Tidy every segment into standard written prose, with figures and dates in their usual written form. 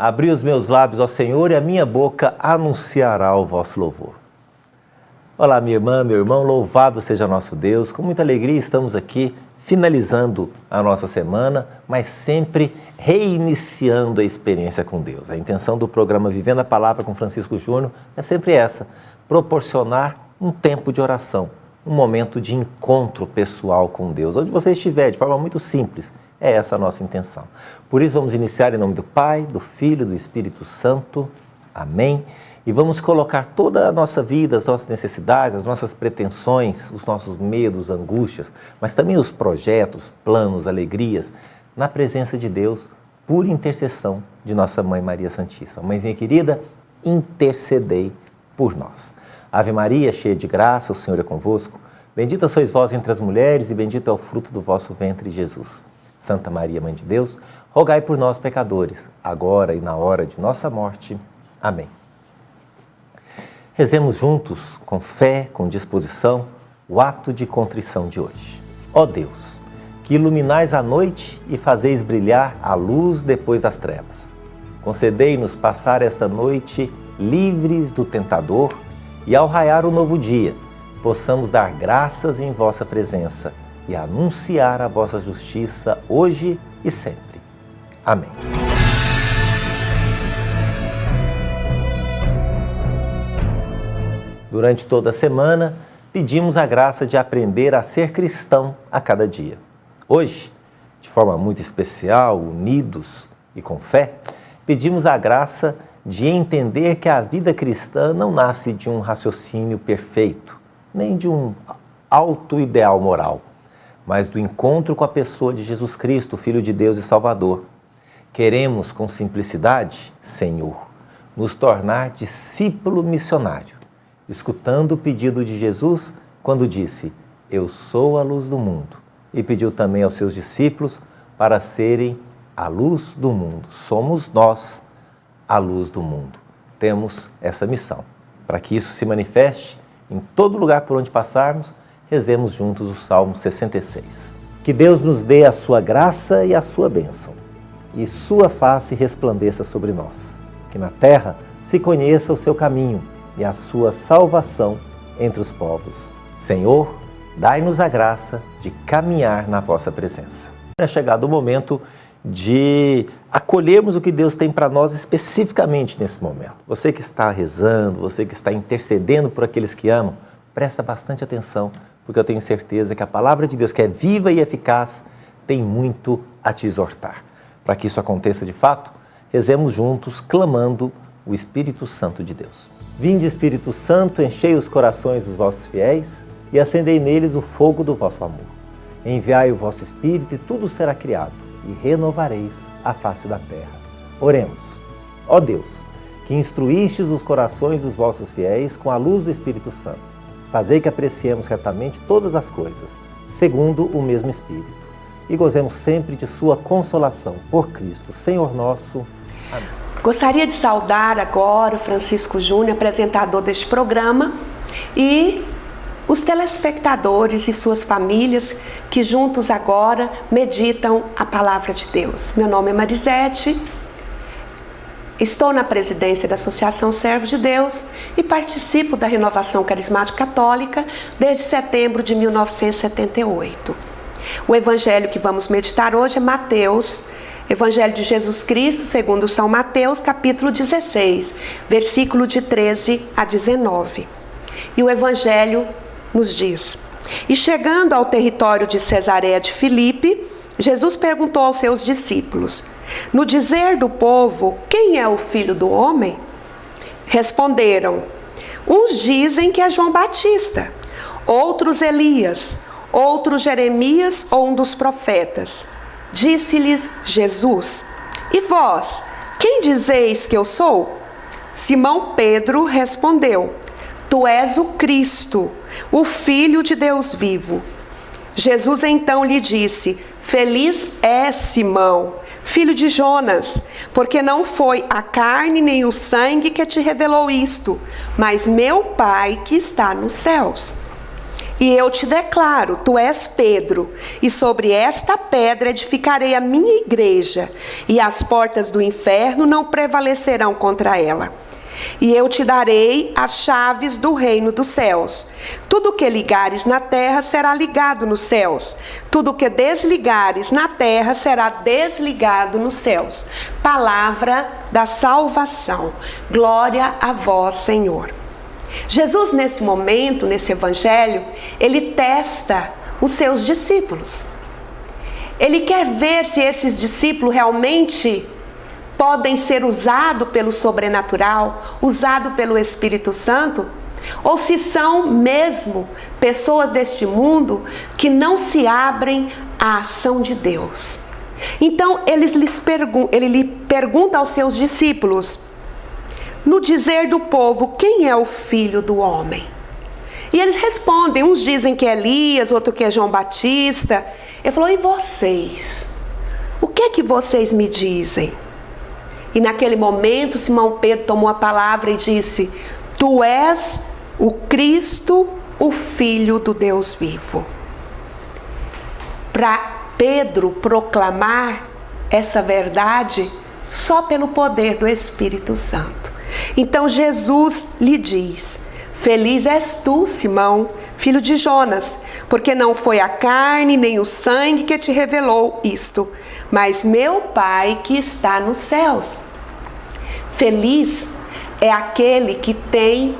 Abri os meus lábios ao Senhor e a minha boca anunciará o vosso louvor. Olá, minha irmã, meu irmão, louvado seja nosso Deus. Com muita alegria estamos aqui finalizando a nossa semana, mas sempre reiniciando a experiência com Deus. A intenção do programa Vivendo a Palavra com Francisco Júnior é sempre essa, proporcionar um tempo de oração, um momento de encontro pessoal com Deus, onde você estiver, de forma muito simples. É essa a nossa intenção. Por isso vamos iniciar em nome do Pai, do Filho e do Espírito Santo. Amém. E vamos colocar toda a nossa vida, as nossas necessidades, as nossas pretensões, os nossos medos, angústias, mas também os projetos, planos, alegrias, na presença de Deus, por intercessão de nossa Mãe Maria Santíssima. Mãezinha querida, intercedei por nós. Ave Maria, cheia de graça, o Senhor é convosco. Bendita sois vós entre as mulheres e bendito é o fruto do vosso ventre, Jesus. Santa Maria, Mãe de Deus, rogai por nós, pecadores, agora e na hora de nossa morte. Amém. Rezemos juntos, com fé, com disposição, o ato de contrição de hoje. Ó Deus, que iluminais a noite e fazeis brilhar a luz depois das trevas, concedei-nos passar esta noite livres do tentador e, ao raiar o novo dia, possamos dar graças em vossa presença e anunciar a vossa justiça hoje e sempre. Amém. Durante toda a semana, pedimos a graça de aprender a ser cristão a cada dia. Hoje, de forma muito especial, unidos e com fé, pedimos a graça de entender que a vida cristã não nasce de um raciocínio perfeito, nem de um alto ideal moral, mas do encontro com a pessoa de Jesus Cristo, Filho de Deus e Salvador. Queremos, com simplicidade, Senhor, nos tornar discípulo missionário, escutando o pedido de Jesus quando disse: Eu sou a luz do mundo, e pediu também aos seus discípulos para serem a luz do mundo. Somos nós a luz do mundo. Temos essa missão. Para que isso se manifeste em todo lugar por onde passarmos, rezemos juntos o Salmo 66. Que Deus nos dê a sua graça e a sua bênção, e sua face resplandeça sobre nós. Que na terra se conheça o seu caminho e a sua salvação entre os povos. Senhor, dai-nos a graça de caminhar na vossa presença. É chegado o momento de acolhermos o que Deus tem para nós especificamente nesse momento. Você que está rezando, você que está intercedendo por aqueles que amam, presta bastante atenção, porque eu tenho certeza que a palavra de Deus, que é viva e eficaz, tem muito a te exortar. Para que isso aconteça de fato, rezemos juntos, clamando o Espírito Santo de Deus. Vinde, Espírito Santo, enchei os corações dos vossos fiéis e acendei neles o fogo do vosso amor. Enviai o vosso Espírito e tudo será criado, e renovareis a face da terra. Oremos. Ó Deus, que instruístes os corações dos vossos fiéis com a luz do Espírito Santo, fazei que apreciemos retamente todas as coisas, segundo o mesmo Espírito, e gozemos sempre de sua consolação. Por Cristo, Senhor nosso. Amém. Gostaria de saudar agora o Francisco Júnior, apresentador deste programa, e os telespectadores e suas famílias que juntos agora meditam a palavra de Deus. Meu nome é Marisete, estou na presidência da Associação Servo de Deus e participo da Renovação Carismática Católica desde setembro de 1978. O evangelho que vamos meditar hoje é Mateus, Evangelho de Jesus Cristo, segundo São Mateus, capítulo 16, versículo de 13 a 19. E o evangelho nos diz: E chegando ao território de Cesareia de Filipe, Jesus perguntou aos seus discípulos: No dizer do povo, quem é o Filho do Homem? Responderam: Uns dizem que é João Batista, outros Elias, outros Jeremias ou um dos profetas. Disse-lhes Jesus: E vós, quem dizeis que eu sou? Simão Pedro respondeu: Tu és o Cristo, o Filho de Deus vivo. Jesus então lhe disse: Feliz és, Simão, filho de Jonas, porque não foi a carne nem o sangue que te revelou isto, mas meu Pai que está nos céus. E eu te declaro, tu és Pedro, e sobre esta pedra edificarei a minha igreja, e as portas do inferno não prevalecerão contra ela. E eu te darei as chaves do reino dos céus. Tudo que ligares na terra será ligado nos céus. Tudo que desligares na terra será desligado nos céus. Palavra da salvação. Glória a vós, Senhor. Jesus, nesse momento, nesse evangelho, ele testa os seus discípulos. Ele quer ver se esses discípulos realmente podem ser usados pelo sobrenatural, usados pelo Espírito Santo, ou se são mesmo pessoas deste mundo que não se abrem à ação de Deus. Então ele lhe pergunta aos seus discípulos, no dizer do povo, quem é o filho do homem? E eles respondem, uns dizem que é Elias, outro que é João Batista. Ele falou, e vocês? O que é que vocês me dizem? E naquele momento, Simão Pedro tomou a palavra e disse, tu és o Cristo, o Filho do Deus vivo. Para Pedro proclamar essa verdade só pelo poder do Espírito Santo. Então Jesus lhe diz, feliz és tu, Simão, filho de Jonas, porque não foi a carne nem o sangue que te revelou isto, mas meu Pai que está nos céus. Feliz é aquele que tem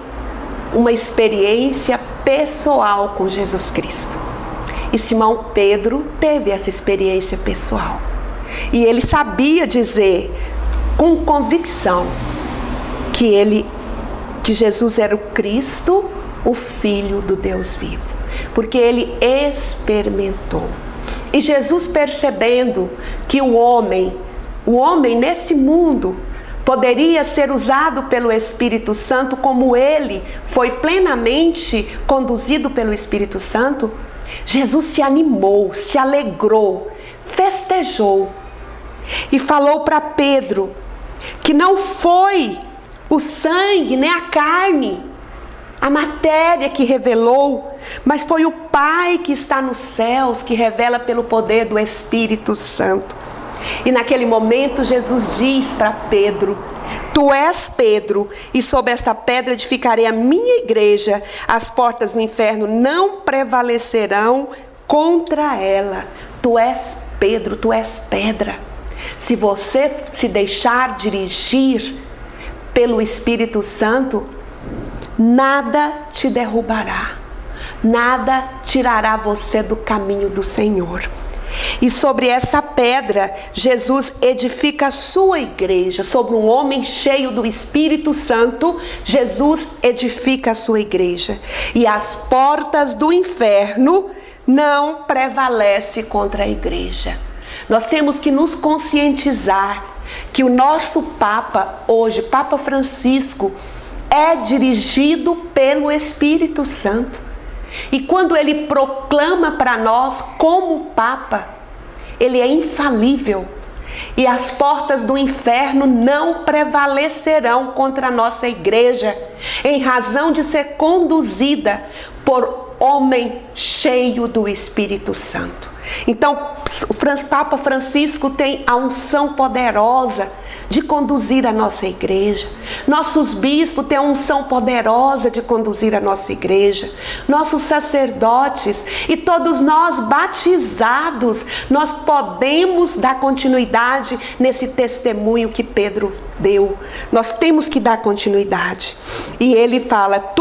uma experiência pessoal com Jesus Cristo. E Simão Pedro teve essa experiência pessoal. E ele sabia dizer com convicção que Jesus era o Cristo, o Filho do Deus vivo. Porque ele experimentou. E Jesus, percebendo que o homem nesse mundo poderia ser usado pelo Espírito Santo como ele foi plenamente conduzido pelo Espírito Santo, Jesus se animou, se alegrou, festejou e falou para Pedro que não foi o sangue nem a carne, a matéria que revelou, mas foi o Pai que está nos céus que revela pelo poder do Espírito Santo. E naquele momento Jesus diz para Pedro, tu és Pedro, e sobre esta pedra edificarei a minha igreja, as portas do inferno não prevalecerão contra ela. Tu és Pedro, tu és pedra. Se você se deixar dirigir pelo Espírito Santo, nada te derrubará, nada tirará você do caminho do Senhor. E sobre essa pedra, Jesus edifica a sua igreja. Sobre um homem cheio do Espírito Santo, Jesus edifica a sua igreja. E as portas do inferno não prevalecem contra a igreja. Nós temos que nos conscientizar que o nosso Papa hoje, Papa Francisco, é dirigido pelo Espírito Santo. E quando ele proclama para nós como Papa, ele é infalível. E as portas do inferno não prevalecerão contra a nossa igreja, em razão de ser conduzida por homem cheio do Espírito Santo. Então, o Papa Francisco tem a unção poderosa de conduzir a nossa igreja. Nossos bispos têm a unção poderosa de conduzir a nossa igreja. Nossos sacerdotes e todos nós batizados, nós podemos dar continuidade nesse testemunho que Pedro deu. Nós temos que dar continuidade. E ele fala,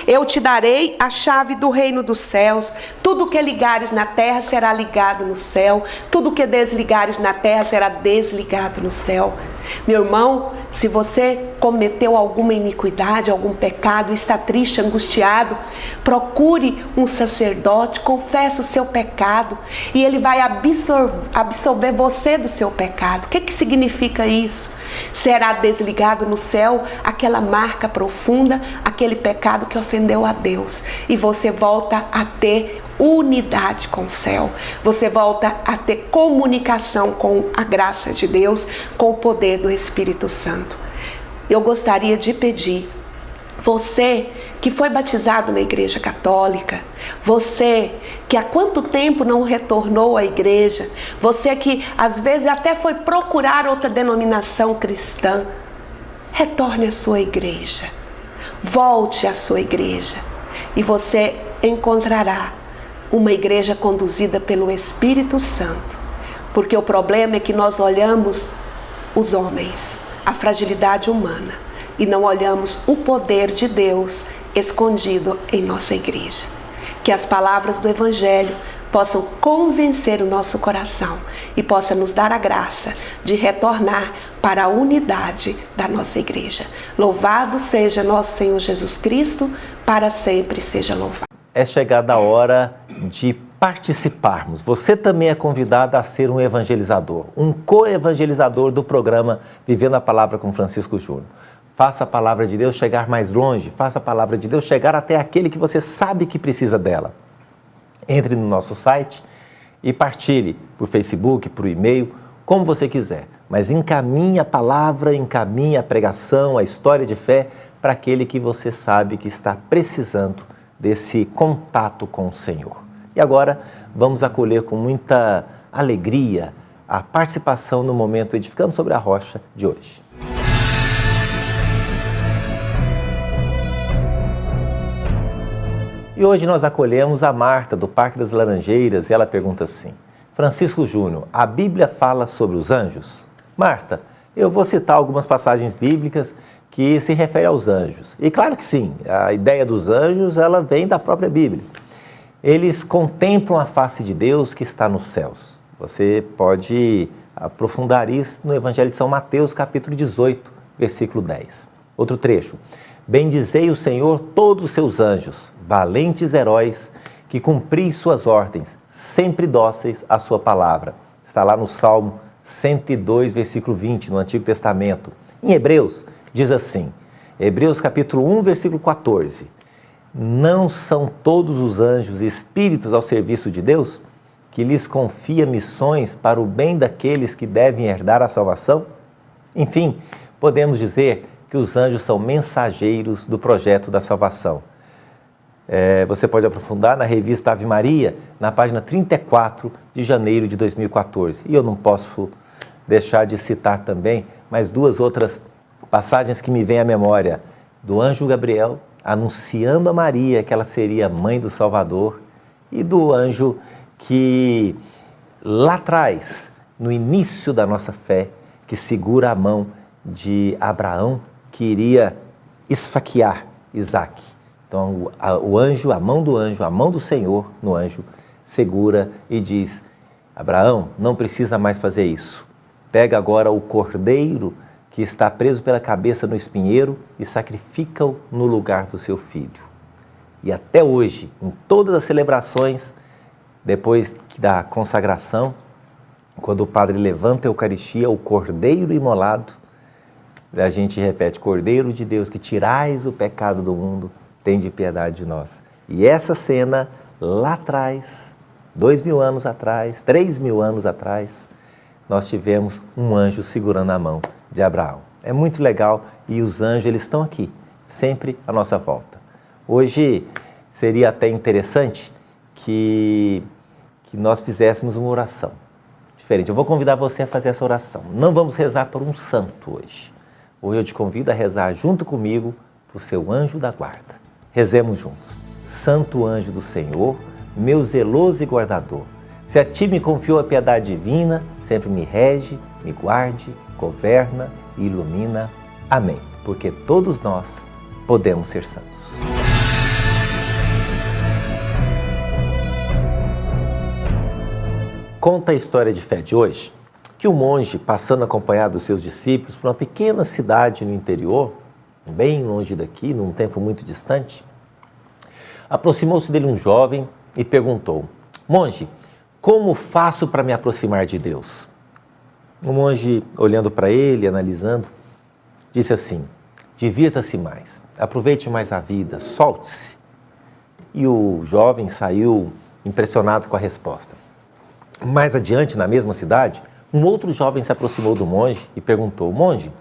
eu te darei a chave do reino dos céus. Tudo que ligares na terra será ligado no céu. Tudo que desligares na terra será desligado no céu. Meu irmão, se você cometeu alguma iniquidade, algum pecado, está triste, angustiado, procure um sacerdote, confesse o seu pecado e ele vai absolver você do seu pecado. O que significa isso? Será desligado no céu aquela marca profunda, aquele pecado que ofendeu a Deus, e você volta a ter unidade com o céu, você volta a ter comunicação com a graça de Deus, com o poder do Espírito Santo. Eu gostaria de pedir Você que foi batizado na Igreja Católica, você que há quanto tempo não retornou à igreja, você que às vezes até foi procurar outra denominação cristã, retorne à sua igreja, volte à sua igreja e você encontrará uma igreja conduzida pelo Espírito Santo, porque o problema é que nós olhamos os homens, a fragilidade humana, e não olhamos o poder de Deus escondido em nossa igreja. Que as palavras do Evangelho possam convencer o nosso coração e possa nos dar a graça de retornar para a unidade da nossa igreja. Louvado seja nosso Senhor Jesus Cristo, para sempre seja louvado. É chegada a hora de participarmos. Você também é convidado a ser um evangelizador, um co-evangelizador do programa Vivendo a Palavra com Francisco Júnior. Faça a palavra de Deus chegar mais longe, faça a palavra de Deus chegar até aquele que você sabe que precisa dela. Entre no nosso site e partilhe por Facebook, por e-mail, como você quiser. Mas encaminhe a palavra, encaminhe a pregação, a história de fé para aquele que você sabe que está precisando desse contato com o Senhor. E agora vamos acolher com muita alegria a participação no momento Edificando sobre a Rocha de hoje. E hoje nós acolhemos a Marta, do Parque das Laranjeiras, e ela pergunta assim: Francisco Júnior, a Bíblia fala sobre os anjos? Marta, eu vou citar algumas passagens bíblicas que se referem aos anjos. E claro que sim, a ideia dos anjos, ela vem da própria Bíblia. Eles contemplam a face de Deus que está nos céus. Você pode aprofundar isso no Evangelho de São Mateus, capítulo 18, versículo 10. Outro trecho: Bendizei o Senhor todos os seus anjos, valentes heróis, que cumpris suas ordens, sempre dóceis à sua palavra. Está lá no Salmo 102, versículo 20, no Antigo Testamento. Em Hebreus, diz assim, Hebreus capítulo 1, versículo 14. Não são todos os anjos espíritos ao serviço de Deus, que lhes confia missões para o bem daqueles que devem herdar a salvação? Enfim, podemos dizer que os anjos são mensageiros do projeto da salvação. Você pode aprofundar na revista Ave Maria, na página 34 de janeiro de 2014. E eu não posso deixar de citar também mais duas outras passagens que me vêm à memória, do anjo Gabriel anunciando a Maria que ela seria mãe do Salvador, e do anjo que lá atrás, no início da nossa fé, que segura a mão de Abraão, que iria esfaquear Isaque. Então, o anjo, a mão do Senhor no anjo, segura e diz: Abraão, não precisa mais fazer isso. Pega agora o cordeiro que está preso pela cabeça no espinheiro e sacrifica-o no lugar do seu filho. E até hoje, em todas as celebrações, depois da consagração, quando o padre levanta a Eucaristia, o cordeiro imolado, a gente repete: Cordeiro de Deus, que tirais o pecado do mundo, tende piedade de nós. E essa cena, lá atrás, 2000 anos atrás, 3000 anos atrás, nós tivemos um anjo segurando a mão de Abraão. É muito legal, e os anjos, eles estão aqui, sempre à nossa volta. Hoje seria até interessante que nós fizéssemos uma oração diferente. Eu vou convidar você a fazer essa oração. Não vamos rezar por um santo hoje. Hoje eu te convido a rezar junto comigo para o seu anjo da guarda. Rezemos juntos. Santo anjo do Senhor, meu zeloso e guardador, se a ti me confiou a piedade divina, sempre me rege, me guarde, governa e ilumina. Amém. Porque todos nós podemos ser santos. Conta a história de fé de hoje que o monge, passando acompanhado dos seus discípulos por uma pequena cidade no interior, bem longe daqui, num tempo muito distante, aproximou-se dele um jovem e perguntou: Monge, como faço para me aproximar de Deus? O monge, olhando para ele, analisando, disse assim: divirta-se mais, aproveite mais a vida, solte-se. E o jovem saiu impressionado com a resposta. Mais adiante, na mesma cidade, um outro jovem se aproximou do monge e perguntou: Monge,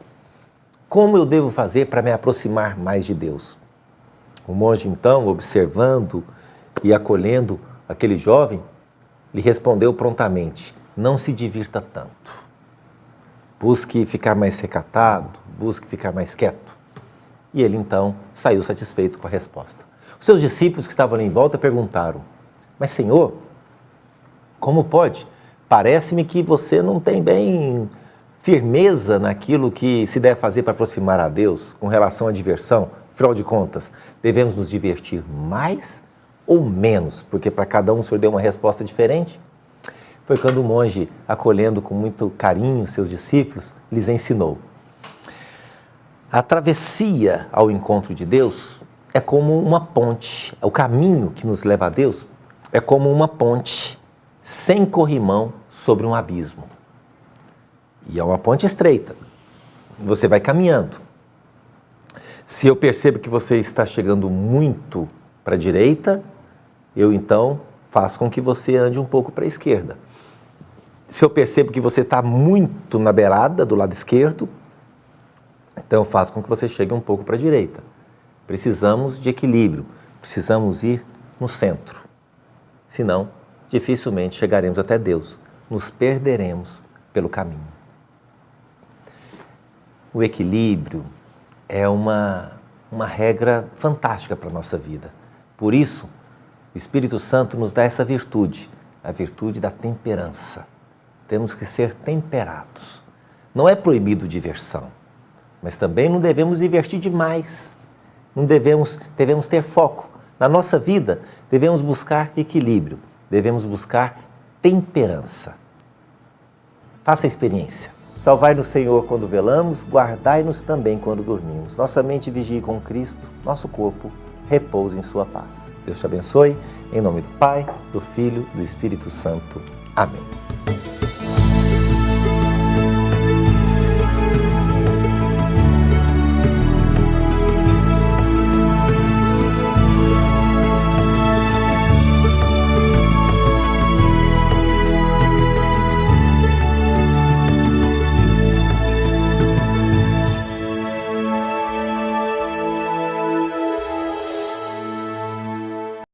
como eu devo fazer para me aproximar mais de Deus? O monge, então, observando e acolhendo aquele jovem, lhe respondeu prontamente: não se divirta tanto. Busque ficar mais recatado, busque ficar mais quieto. E ele, então, saiu satisfeito com a resposta. Os seus discípulos que estavam ali em volta perguntaram: mas, Senhor, como pode? Parece-me que você não tem bem firmeza naquilo que se deve fazer para aproximar a Deus com relação à diversão. Afinal de contas, devemos nos divertir mais ou menos? Porque para cada um o Senhor deu uma resposta diferente. Foi quando o monge, acolhendo com muito carinho seus discípulos, lhes ensinou: a travessia ao encontro de Deus é como uma ponte. O caminho que nos leva a Deus é como uma ponte sem corrimão sobre um abismo. E é uma ponte estreita. Você vai caminhando. Se eu percebo que você está chegando muito para a direita, eu então faço com que você ande um pouco para a esquerda. Se eu percebo que você está muito na beirada do lado esquerdo, então eu faço com que você chegue um pouco para a direita. Precisamos de equilíbrio, precisamos ir no centro. Senão, dificilmente chegaremos até Deus, nos perderemos pelo caminho. O equilíbrio é uma regra fantástica para a nossa vida. Por isso, o Espírito Santo nos dá essa virtude, a virtude da temperança. Temos que ser temperados. Não é proibido diversão, mas também não devemos divertir demais. Não devemos ter foco. Na nossa vida, devemos buscar equilíbrio, devemos buscar temperança. Faça a experiência. Salvai-nos, Senhor, quando velamos, guardai-nos também quando dormimos. Nossa mente vigie com Cristo, nosso corpo repouse em sua paz. Deus te abençoe, em nome do Pai, do Filho e do Espírito Santo. Amém.